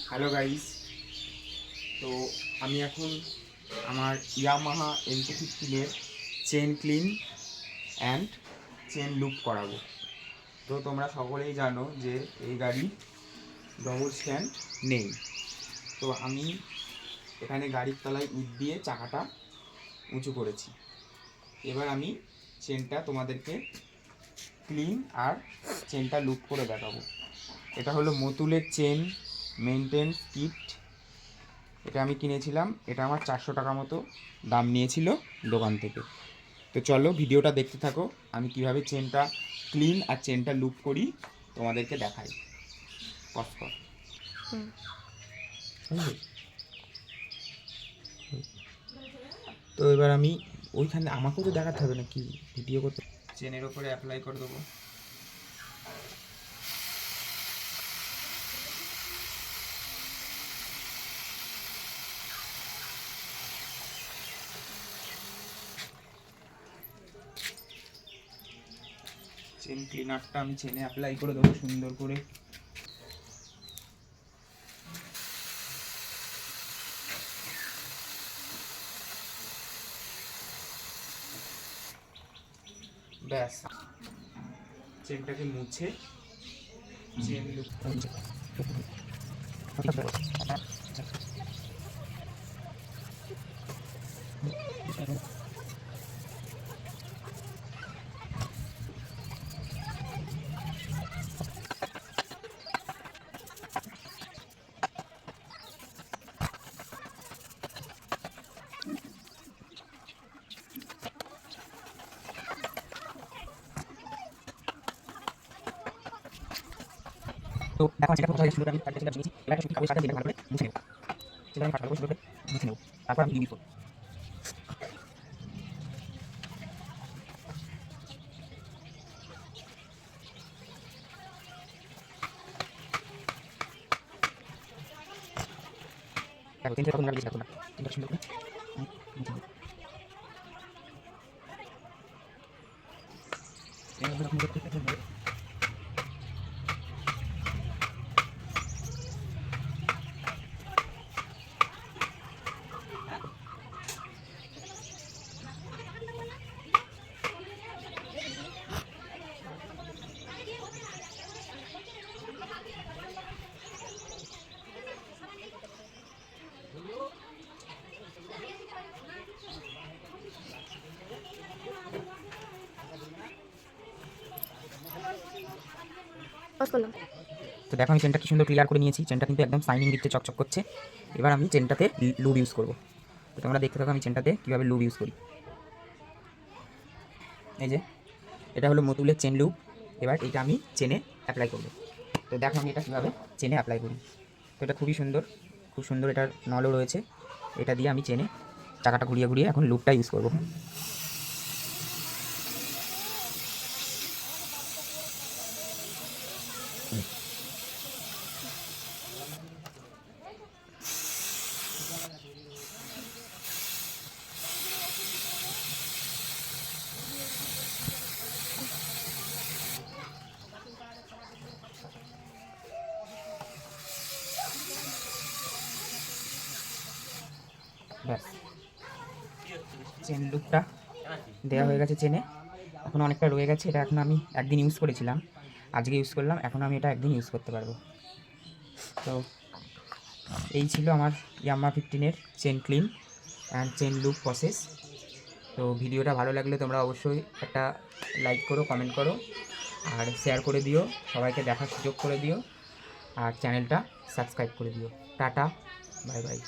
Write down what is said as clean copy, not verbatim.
Hello guys, তো আমি এখন আমার ইয়ামাহা MT-15-এর chain clean and chain lube করাবো। তো তোমরা সকলেই জানো যে এই গাড়ি ডবল স্ট্যান্ড নেই। তো আমি এখানে গাড়ির তলায় ইট দিয়ে চাকাটা উঁচু করেছি। এবার আমি চেনটা তোমাদেরকে ক্লিন আর চেনটা লুপ করে দেখাবো। এটা হলো মতুলের চেন মেনটেন্স কিট। এটা আমি কিনেছিলাম, এটা আমার 400 টাকা মতো দাম নিয়েছিল দোকান থেকে। তো চলো ভিডিওটা দেখতে থাকো, আমি কিভাবে চেনটা ক্লিন আর চেনটা লুপ করি তোমাদেরকে দেখাই। পজ কর। তো এবার আমি ওইখানে আমাকেও তো দেখাতে হবে নাকি ভিডিও করতে। চেনের ওপরে অ্যাপ্লাই করে দেবো। চেন ক্লিনারটা আমি চেনে অ্যাপ্লাই করে দেবো সুন্দর করে। ব্যাস, চেনটাকে মুছে চেন লুপ তো দেখো যেটা কথা ছিল আমি কাটতে নিয়েছি। এবার একটা কাগজ কাটা দিয়ে ভালো করে মুছে নেব। সেটা আমি কাগজ করে মুছে নেব, তারপর আমি ডিলিট করব। দেখো তিনটে তোমরা ডিলিট করো না, তিনটা সুন্দর করে মুছে নেব। এবার আপনি দেখতে পাচ্ছেন তো দেখো আমি চেনটা কি সুন্দর ক্লিয়ার করে নিয়েছি। চেনটা কিন্তু একদম শাইনিং দিচ্ছে, চকচক করছে। এবার আমি চেনটাতে লুব ইউজ করব। তো তোমরা দেখতে থাকো আমি চেনটাতে কীভাবে লুব ইউজ করি। এই যে এটা হলো মতুলের চেন লুব। এবার এটা আমি চেনে অ্যাপ্লাই করব। তো দেখো আমি এটা কীভাবে চেনে অ্যাপ্লাই করি। তো এটা খুবই সুন্দর, খুব সুন্দর এটার নলও রয়েছে। এটা দিয়ে আমি চেনে চাকাটা ঘুরিয়ে ঘুরিয়ে এখন লুবটা ইউজ করব। ব্যাস, চেন লুপটা দেওয়া হয়ে গেছে চেনে। এখন অনেকটা রয়ে গেছে, এটা এখন আমি একদিন ইউজ করেছিলাম, আজকে ইউজ করলাম। এখন আমি এটা একদিন ইউজ করতে পারবো। তো এই ছিল আমার ইয়ামাহা 15-এর chain clean and chain lube process. তো ভিডিওটা ভালো লাগলে তোমরা অবশ্যই একটা লাইক করো, কমেন্ট করো আর শেয়ার করে দিও, সবাইকে দেখার সুযোগ করে দিও আর চ্যানেলটা সাবস্ক্রাইব করে দিও। Tata, bye bye.